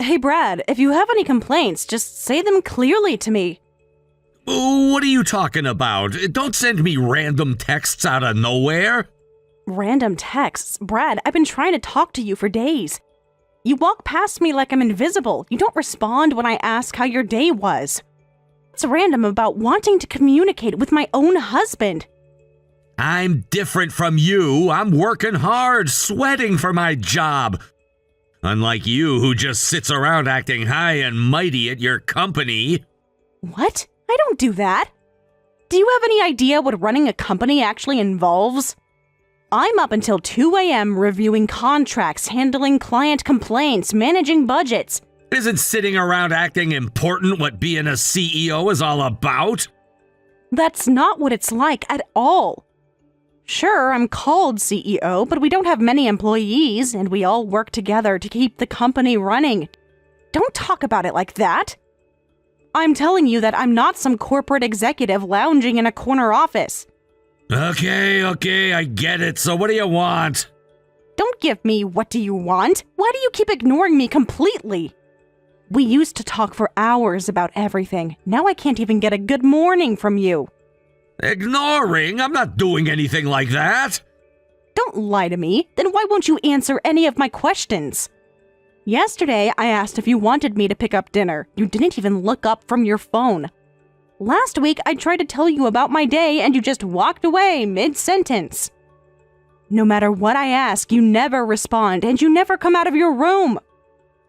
Hey Brad, if you have any complaints, just say them clearly to me. What are you talking about? Don't send me random texts out of nowhere. Random texts? Brad, I've been trying to talk to you for days. You walk past me like I'm invisible. You don't respond when I ask how your day was. What's random about wanting to communicate with my own husband? I'm different from you. I'm working hard, sweating for my job. Unlike you, who just sits around acting high and mighty at your company. What? I don't do that. Do you have any idea what running a company actually involves? I'm up until 2 a.m. reviewing contracts, handling client complaints, managing budgets. Isn't sitting around acting important what being a CEO is all about? That's not what it's like at all. Sure, I'm called CEO, but we don't have many employees, and we all work together to keep the company running. Don't talk about it like that. I'm telling you that I'm not some corporate executive lounging in a corner office. Okay, I get it. So what do you want? Don't give me what do you want. Why do you keep ignoring me completely? We used to talk for hours about everything. Now I can't even get a good morning from you. Ignoring? I'm not doing anything like that. Don't lie to me. Then why won't you answer any of my questions? Yesterday, I asked if you wanted me to pick up dinner. You didn't even look up from your phone. Last week, I tried to tell you about my day and you just walked away mid-sentence. No matter what I ask, you never respond and you never come out of your room.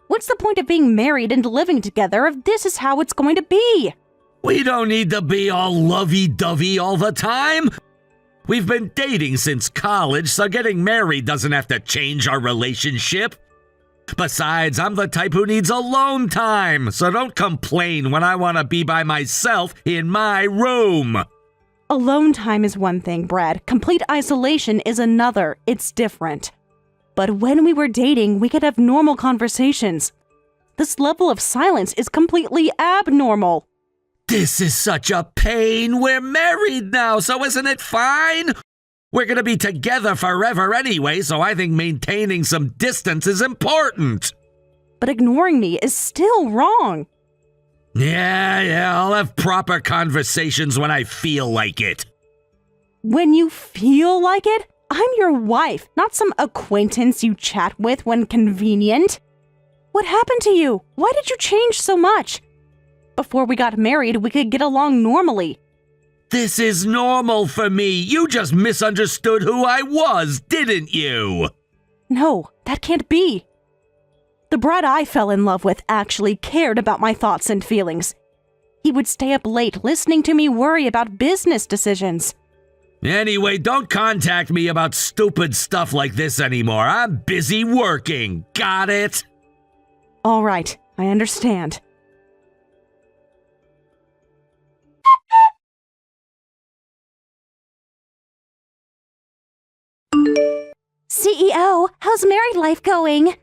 What's the point of being married and living together if this is how it's going to be? We don't need to be all lovey-dovey all the time. We've been dating since college, so getting married doesn't have to change our relationship. Besides, I'm the type who needs alone time, so don't complain when I want to be by myself in my room. Alone time is one thing, Brad. Complete isolation is another. It's different. But when we were dating, we could have normal conversations. This level of silence is completely abnormal. This is such a pain. We're married now, so isn't it fine? We're gonna be together forever anyway, so I think maintaining some distance is important. But ignoring me is still wrong. Yeah, I'll have proper conversations when I feel like it. When you feel like it? I'm your wife, not some acquaintance you chat with when convenient. What happened to you? Why did you change so much? Before we got married, we could get along normally. This is normal for me. You just misunderstood who I was, didn't you? No, that can't be. The Brad I fell in love with actually cared about my thoughts and feelings. He would stay up late listening to me worry about business decisions. Anyway, don't contact me about stupid stuff like this anymore. I'm busy working. Got it? All right, I understand. CEO, how's married life going?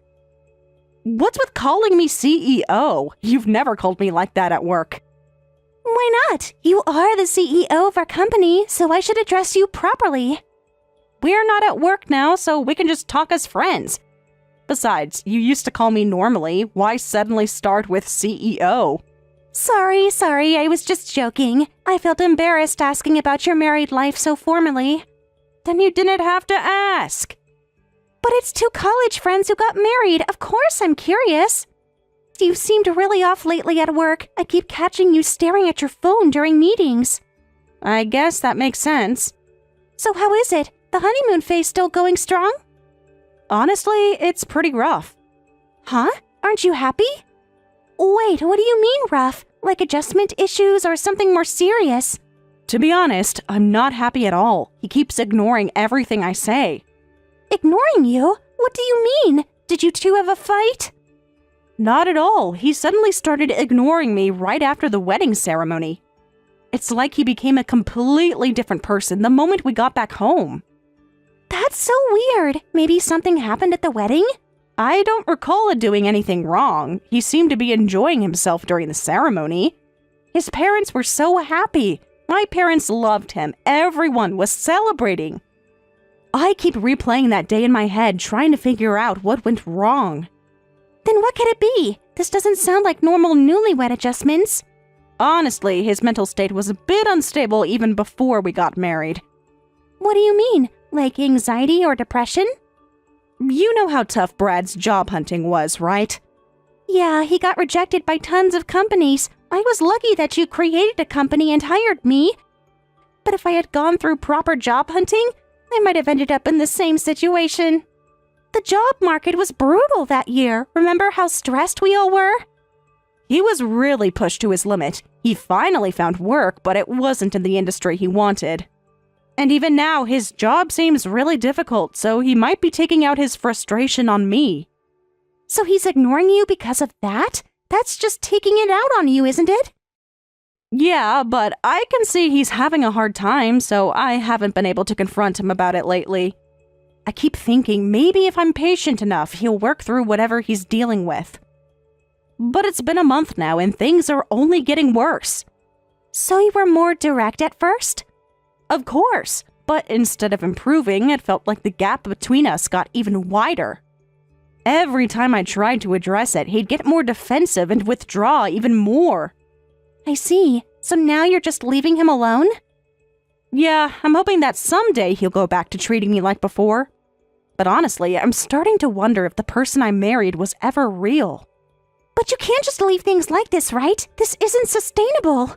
What's with calling me CEO? You've never called me like that at work. Why not? You are the CEO of our company, so I should address you properly. We're not at work now, so we can just talk as friends. Besides, you used to call me normally. Why suddenly start with CEO? Sorry, I was just joking. I felt embarrassed asking about your married life so formally. Then you didn't have to ask. But it's two college friends who got married. Of course I'm curious. You seemed really off lately at work. I keep catching you staring at your phone during meetings. I guess that makes sense. So how is it? The honeymoon phase still going strong? Honestly, it's pretty rough. Huh? Aren't you happy? Wait, what do you mean rough? Like adjustment issues or something more serious? To be honest, I'm not happy at all. He keeps ignoring everything I say. Ignoring you? What do you mean? Did you two have a fight? Not at all. He suddenly started ignoring me right after the wedding ceremony. It's like he became a completely different person the moment we got back home. That's so weird. Maybe something happened at the wedding? I don't recall doing anything wrong. He seemed to be enjoying himself during the ceremony. His parents were so happy. My parents loved him. Everyone was celebrating. I keep replaying that day in my head, trying to figure out what went wrong. Then Then what could it be? This doesn't sound like normal newlywed adjustments. Honestly, his mental state was a bit unstable even before we got married. What do you mean? Like anxiety or depression? You know how tough Brad's job hunting was, right? Yeah, he got rejected by tons of companies. I was lucky that you created a company and hired me. But if I had gone through proper job hunting, I might have ended up in the same situation. The job market was brutal that year. Remember how stressed we all were? He was really pushed to his limit. He finally found work, but it wasn't in the industry he wanted. And even now, his job seems really difficult, so he might be taking out his frustration on me. So he's ignoring you because of that? That's just taking it out on you, isn't it? Yeah, but I can see he's having a hard time, so I haven't been able to confront him about it lately. I keep thinking maybe if I'm patient enough, he'll work through whatever he's dealing with. But it's been a month now, and things are only getting worse. So you were more direct at first? Of course, but instead of improving, it felt like the gap between us got even wider. Every time I tried to address it, he'd get more defensive and withdraw even more. I see. So now you're just leaving him alone? Yeah, I'm hoping that someday he'll go back to treating me like before. But honestly, I'm starting to wonder if the person I married was ever real. But you can't just leave things like this, right? This isn't sustainable.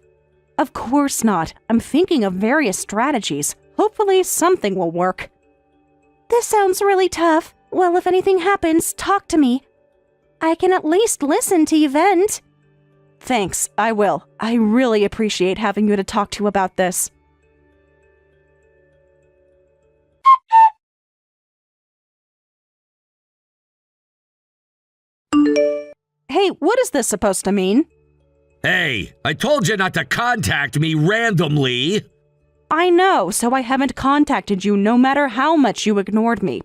Of course not. I'm thinking of various strategies. Hopefully something will work. This sounds really tough. Well, if anything happens, talk to me. I can at least listen to you vent. Thanks, I will. I really appreciate having you to talk to about this. Hey, what is this supposed to mean? Hey, I told you not to contact me randomly. I know, so I haven't contacted you no matter how much you ignored me.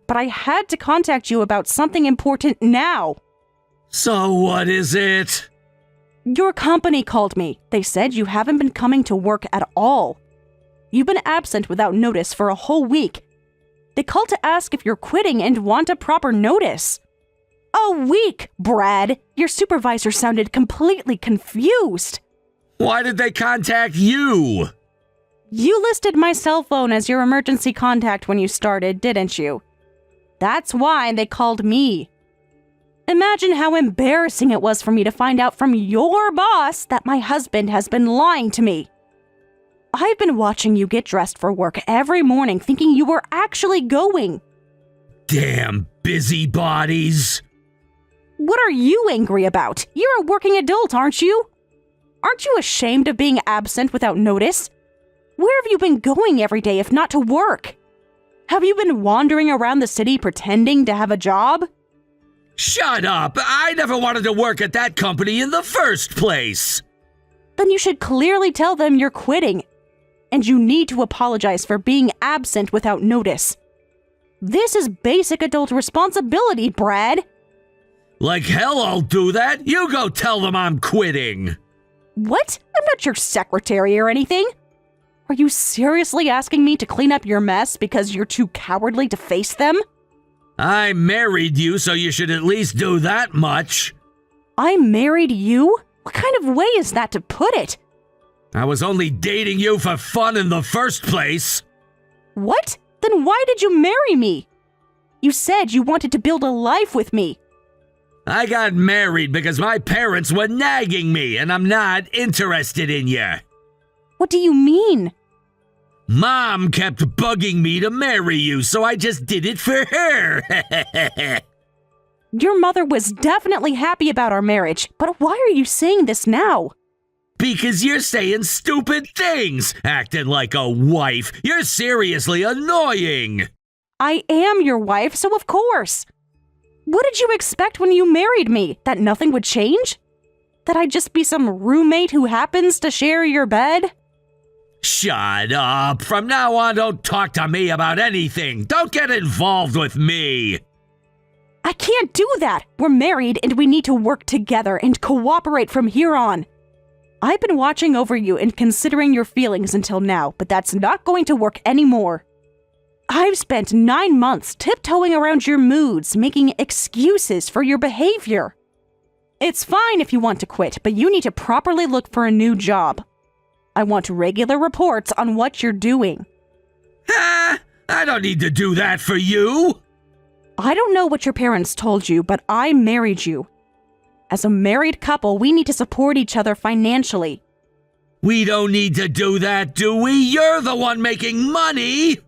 But I had to contact you about something important now. So what is it? Your company called me. They said you haven't been coming to work at all. You've been absent without notice for a whole week. They called to ask if you're quitting and want a proper notice. A week, Brad! Your supervisor sounded completely confused. Why did they contact you? You listed my cell phone as your emergency contact when you started, didn't you? That's why they called me. Imagine how embarrassing it was for me to find out from your boss that my husband has been lying to me. I've been watching you get dressed for work every morning thinking you were actually going. Damn busybodies. What are you angry about? You're a working adult, aren't you? Aren't you ashamed of being absent without notice? Where have you been going every day if not to work? Have you been wandering around the city pretending to have a job? Shut up! I never wanted to work at that company in the first place! Then you should clearly tell them you're quitting. And you need to apologize for being absent without notice. This is basic adult responsibility, Brad. Like hell I'll do that! You go tell them I'm quitting! What? I'm not your secretary or anything. Are you seriously asking me to clean up your mess because you're too cowardly to face them? I married you, so you should at least do that much. I married you? What kind of way is that to put it? I was only dating you for fun in the first place. What? Then why did you marry me? You said you wanted to build a life with me. I got married because my parents were nagging me, and I'm not interested in you. What do you mean? Mom kept bugging me to marry you, so I just did it for her. Your mother was definitely happy about our marriage, but why are you saying this now? Because you're saying stupid things, acting like a wife. You're seriously annoying. I am your wife, so of course. What did you expect when you married me? That nothing would change? That I'd just be some roommate who happens to share your bed? Shut up. From now on, don't talk to me about anything. Don't get involved with me. I can't do that. We're married and we need to work together and cooperate from here on. I've been watching over you and considering your feelings until now, but that's not going to work anymore. I've spent 9 months tiptoeing around your moods, making excuses for your behavior. It's fine if you want to quit, but you need to properly look for a new job. I want regular reports on what you're doing. Ha! I don't need to do that for you. I don't know what your parents told you, but I married you. As a married couple, we need to support each other financially. We don't need to do that, do we? You're the one making money.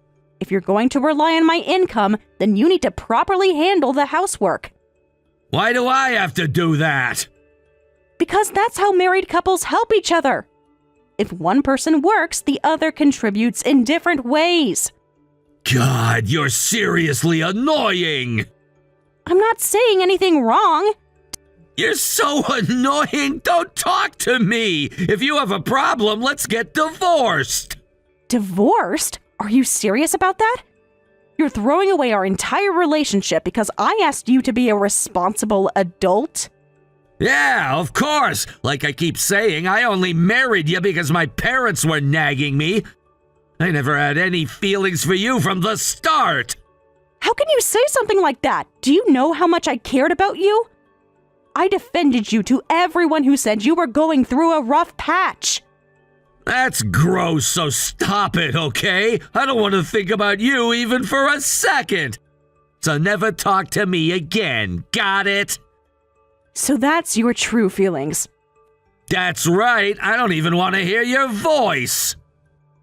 If you're going to rely on my income, then you need to properly handle the housework. Why do I have to do that? Because that's how married couples help each other. If one person works, the other contributes in different ways. God, you're seriously annoying. I'm not saying anything wrong. You're so annoying. Don't talk to me. If you have a problem, let's get divorced. Divorced? Are you serious about that? You're throwing away our entire relationship because I asked you to be a responsible adult? Yeah, of course. Like I keep saying, I only married you because my parents were nagging me. I never had any feelings for you from the start. How can you say something like that? Do you know how much I cared about you? I defended you to everyone who said you were going through a rough patch. That's gross, so stop it, okay? I don't want to think about you even for a second. So never talk to me again, got it? So that's your true feelings. That's right, I don't even want to hear your voice.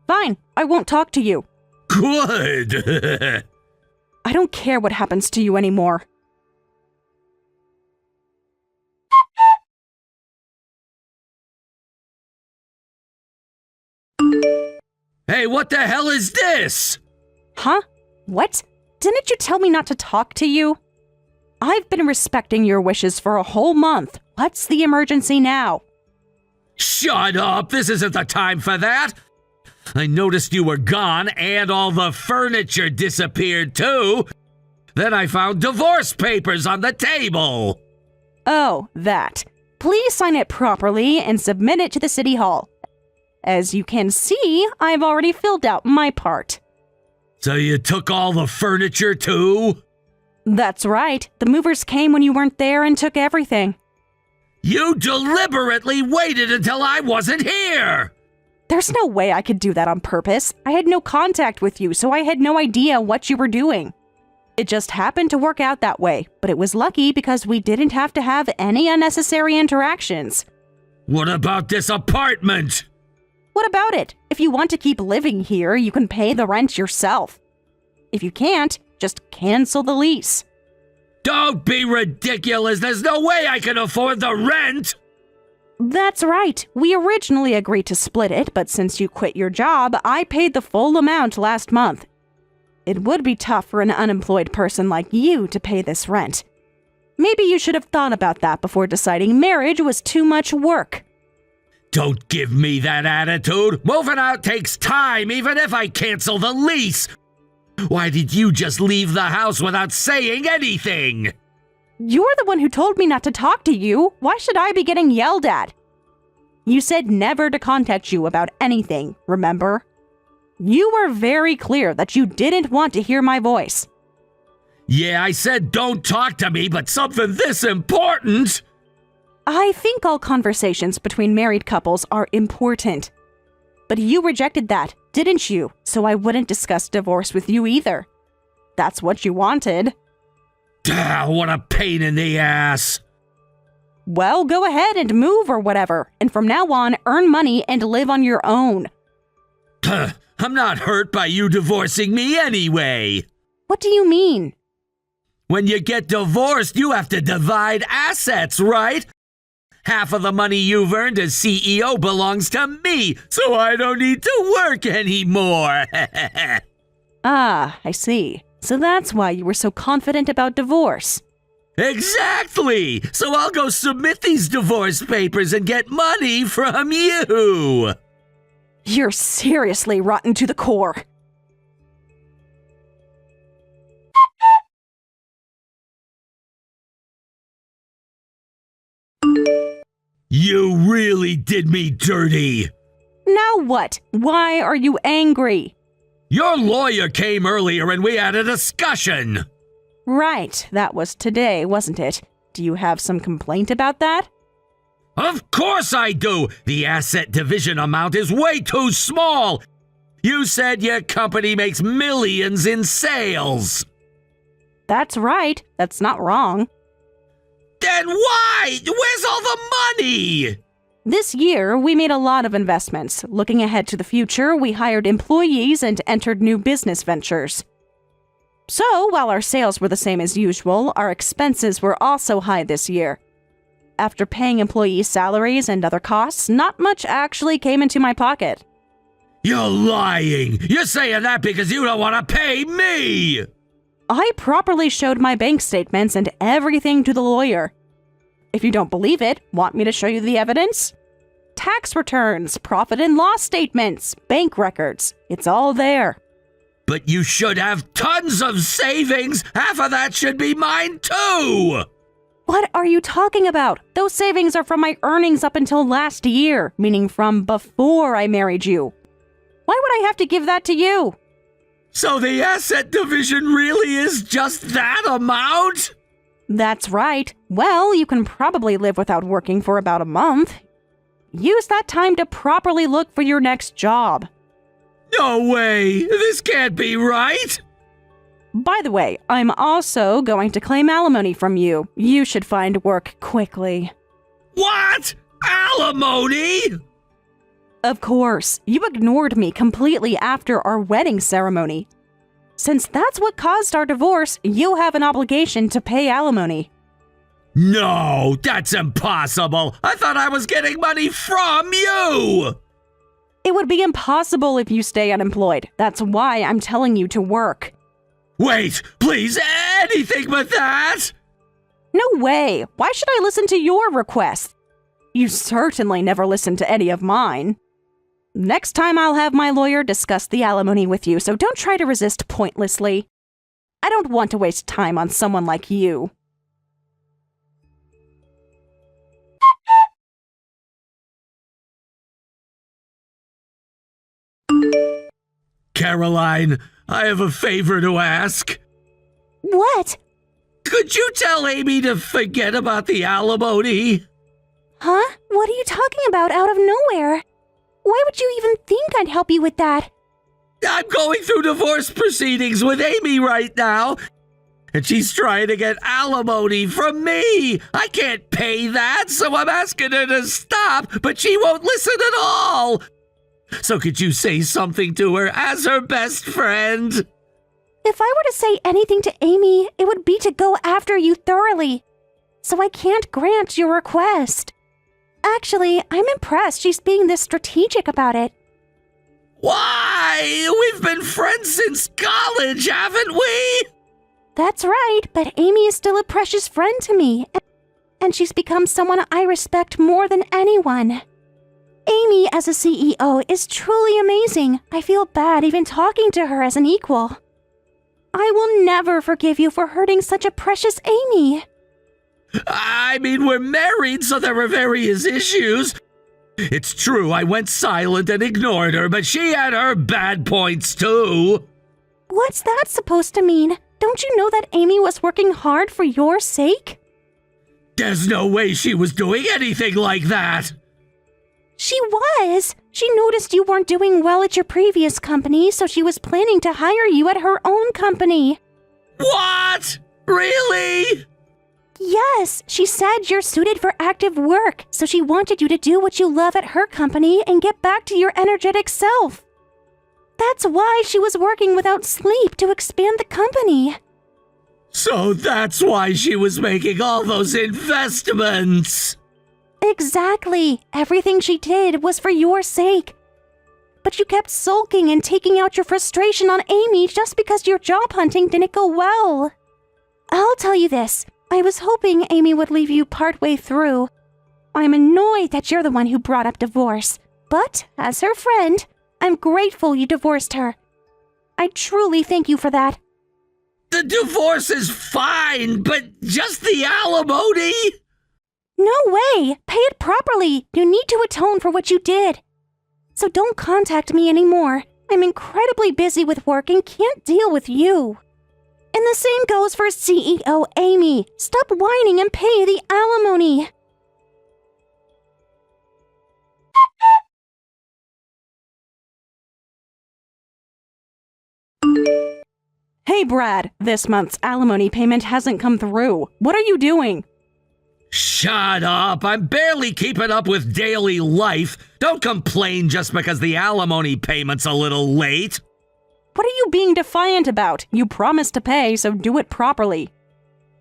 Fine, I won't talk to you. Good. I don't care what happens to you anymore. Hey, what the hell is this? Huh? What? Didn't you tell me not to talk to you? I've been respecting your wishes for a whole month. What's the emergency now? Shut up, this isn't the time for that. I noticed you were gone and all the furniture disappeared too. Then I found divorce papers on the table. Oh, that. Please sign it properly and submit it to the city hall. As you can see, I've already filled out my part. So you took all the furniture too? That's right. The movers came when you weren't there and took everything. You deliberately waited until I wasn't here! There's no way I could do that on purpose. I had no contact with you, so I had no idea what you were doing. It just happened to work out that way, but it was lucky because we didn't have to have any unnecessary interactions. What about this apartment? What about it? If you want to keep living here, you can pay the rent yourself. If you can't, just cancel the lease. Don't be ridiculous! There's no way I can afford the rent! That's right. We originally agreed to split it, but since you quit your job, I paid the full amount last month. It would be tough for an unemployed person like you to pay this rent. Maybe you should have thought about that before deciding marriage was too much work. Don't give me that attitude! Moving out takes time, even if I cancel the lease! Why did you just leave the house without saying anything? You're the one who told me not to talk to you. Why should I be getting yelled at? You said never to contact you about anything, remember? You were very clear that you didn't want to hear my voice. Yeah, I said don't talk to me, but something this important? I think all conversations between married couples are important. But you rejected that, didn't you? So I wouldn't discuss divorce with you either. That's what you wanted. What a pain in the ass. Well, go ahead and move or whatever, and from now on, earn money and live on your own. I'm not hurt by you divorcing me anyway. What do you mean? When you get divorced, you have to divide assets, right? Half of the money you've earned as CEO belongs to me, so I don't need to work anymore. Ah, I see. So that's why you were so confident about divorce. Exactly! So I'll go submit these divorce papers and get money from you! You're seriously rotten to the core. You really did me dirty! Now what? Why are you angry? Your lawyer came earlier and we had a discussion. Right, that was today, wasn't it? Do you have some complaint about that? Of course I do. The asset division amount is way too small. You said your company makes millions in sales. That's right. That's not wrong. Then why? Where's all the money? This year, we made a lot of investments. Looking ahead to the future, we hired employees and entered new business ventures. So, while our sales were the same as usual, our expenses were also high this year. After paying employee salaries and other costs, not much actually came into my pocket. You're lying. You're saying that because you don't want to pay me. I properly showed my bank statements and everything to the lawyer. If you don't believe it, want me to show you the evidence? Tax returns, profit and loss statements, bank records. It's all there. But you should have tons of savings. Half of that should be mine too. What are you talking about? Those savings are from my earnings up until last year, meaning from before I married you. Why would I have to give that to you? So the asset division really is just that amount? That's right. Well, you can probably live without working for about a month. Use that time to properly look for your next job. No way! This can't be right! By the way, I'm also going to claim alimony from you. You should find work quickly. What? Alimony? Of course, you ignored me completely after our wedding ceremony. Since that's what caused our divorce, you have an obligation to pay alimony. No, that's impossible. I thought I was getting money from you. It would be impossible if you stay unemployed. That's why I'm telling you to work. Wait, please, anything but that? No way. Why should I listen to your request? You certainly never listen to any of mine. Next time I'll have my lawyer discuss the alimony with you, so don't try to resist pointlessly. I don't want to waste time on someone like you. Caroline, I have a favor to ask. What? Could you tell Amy to forget about the alimony? Huh? What are you talking about out of nowhere? Why would you even think I'd help you with that? I'm going through divorce proceedings with Amy right now, and she's trying to get alimony from me. I can't pay that, so I'm asking her to stop, but she won't listen at all. So could you say something to her as her best friend? If I were to say anything to Amy, it would be to go after you thoroughly. So I can't grant your request. Actually, I'm impressed she's being this strategic about it. Why? We've been friends since college, haven't we? That's right, but Amy is still a precious friend to me. And she's become someone I respect more than anyone. Amy, as a CEO, is truly amazing. I feel bad even talking to her as an equal. I will never forgive you for hurting such a precious Amy. I mean, we're married, so there are various issues. It's true, I went silent and ignored her, but she had her bad points too. What's that supposed to mean? Don't you know that Amy was working hard for your sake? There's no way she was doing anything like that. She was. She noticed you weren't doing well at your previous company, so she was planning to hire you at her own company. What? Really? Yes, she said you're suited for active work, so she wanted you to do what you love at her company and get back to your energetic self. That's why she was working without sleep to expand the company. So that's why she was making all those investments. Exactly. Everything she did was for your sake. But you kept sulking and taking out your frustration on Amy just because your job hunting didn't go well. I'll tell you this. I was hoping Amy would leave you partway through. I'm annoyed that you're the one who brought up divorce. But, as her friend, I'm grateful you divorced her. I truly thank you for that. The divorce is fine, but just the alimony? No way! Pay it properly! You need to atone for what you did. So don't contact me anymore. I'm incredibly busy with work and can't deal with you. And the same goes for CEO Amy. Stop whining and pay the alimony. Hey Brad, this month's alimony payment hasn't come through. What are you doing? Shut up! I'm barely keeping up with daily life. Don't complain just because the alimony payment's a little late. What are you being defiant about? You promised to pay, so do it properly.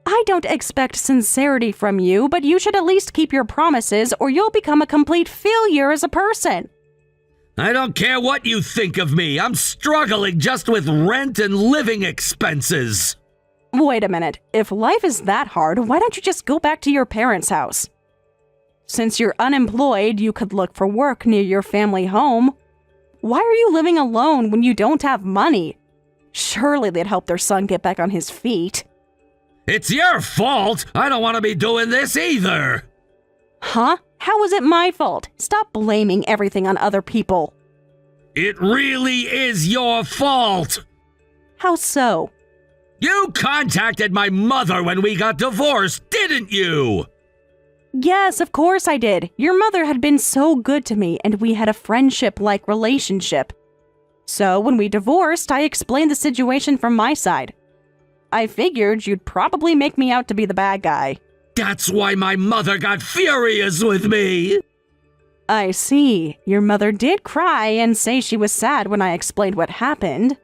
I don't expect sincerity from you, but you should at least keep your promises or you'll become a complete failure as a person. I don't care what you think of me. I'm struggling just with rent and living expenses. Wait a minute. If life is that hard, why don't you just go back to your parents' house? Since you're unemployed, you could look for work near your family home. Why are you living alone when you don't have money? Surely they'd help their son get back on his feet. It's your fault. I don't want to be doing this either. Huh? How is it my fault? Stop blaming everything on other people. It really is your fault. How so? You contacted my mother when we got divorced, didn't you? Yes, of course I did. Your mother had been so good to me, and we had a friendship-like relationship. So when we divorced, I explained the situation from my side. I figured you'd probably make me out to be the bad guy. That's why my mother got furious with me. I see. Your mother did cry and say she was sad when I explained what happened.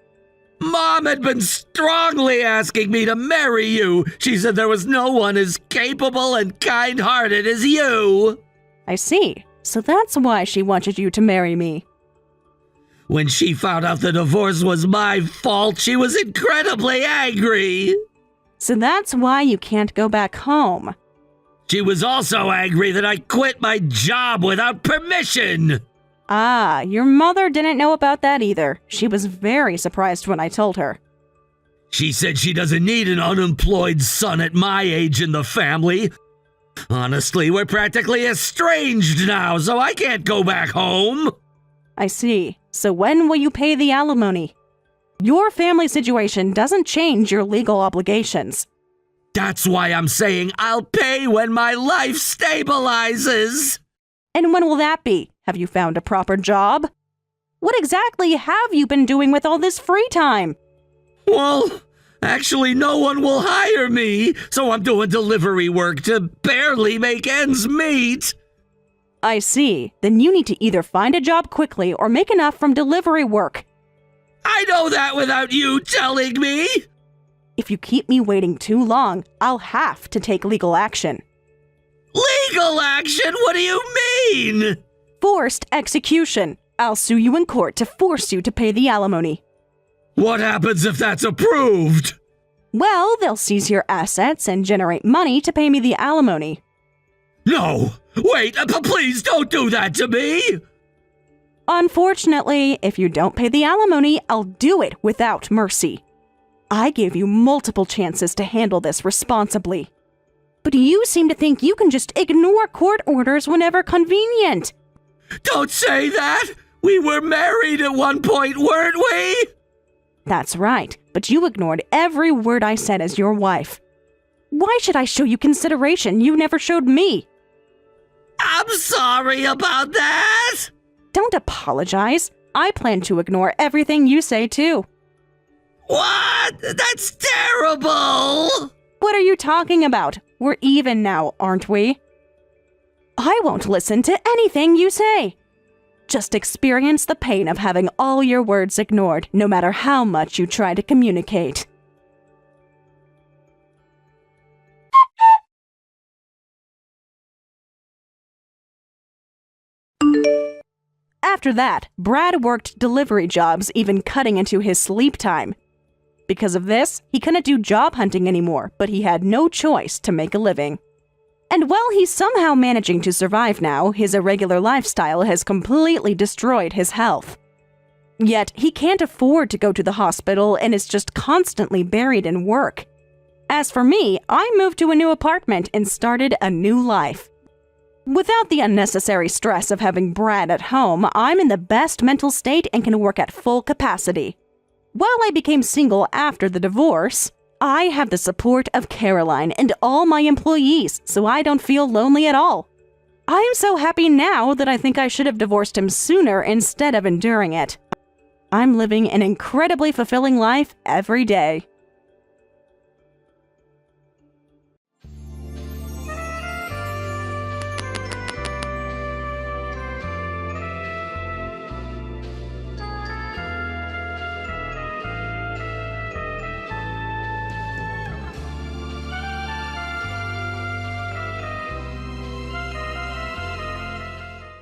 Mom had been strongly asking me to marry you. She said there was no one as capable and kind-hearted as you. I see. So that's why she wanted you to marry me. When she found out the divorce was my fault, she was incredibly angry. So that's why you can't go back home. She was also angry that I quit my job without permission. Ah, your mother didn't know about that either. She was very surprised when I told her. She said she doesn't need an unemployed son at my age in the family. Honestly, we're practically estranged now, so I can't go back home. I see. So when will you pay the alimony? Your family situation doesn't change your legal obligations. That's why I'm saying I'll pay when my life stabilizes. And when will that be? Have you found a proper job? What exactly have you been doing with all this free time? Well, actually no one will hire me, so I'm doing delivery work to barely make ends meet. I see. Then you need to either find a job quickly or make enough from delivery work. I know that without you telling me. If you keep me waiting too long, I'll have to take legal action. Legal action? What do you mean? Forced execution. I'll sue you in court to force you to pay the alimony. What happens if that's approved? Well, they'll seize your assets and generate money to pay me the alimony. No! Wait, please don't do that to me! Unfortunately, if you don't pay the alimony, I'll do it without mercy. I gave you multiple chances to handle this responsibly. But you seem to think you can just ignore court orders whenever convenient. Don't say that! We were married at one point, weren't we? That's right, but you ignored every word I said as your wife. Why should I show you consideration you never showed me? I'm sorry about that! Don't apologize. I plan to ignore everything you say too. What? That's terrible! What are you talking about? We're even now, aren't we? I won't listen to anything you say. Just experience the pain of having all your words ignored, no matter how much you try to communicate. After that, Brad worked delivery jobs, even cutting into his sleep time. Because of this, he couldn't do job hunting anymore, but he had no choice to make a living. And while he's somehow managing to survive now, his irregular lifestyle has completely destroyed his health. Yet, he can't afford to go to the hospital and is just constantly buried in work. As for me, I moved to a new apartment and started a new life. Without the unnecessary stress of having Brad at home, I'm in the best mental state and can work at full capacity. While I became single after the divorce, I have the support of Caroline and all my employees, so I don't feel lonely at all. I am so happy now that I think I should have divorced him sooner instead of enduring it. I'm living an incredibly fulfilling life every day.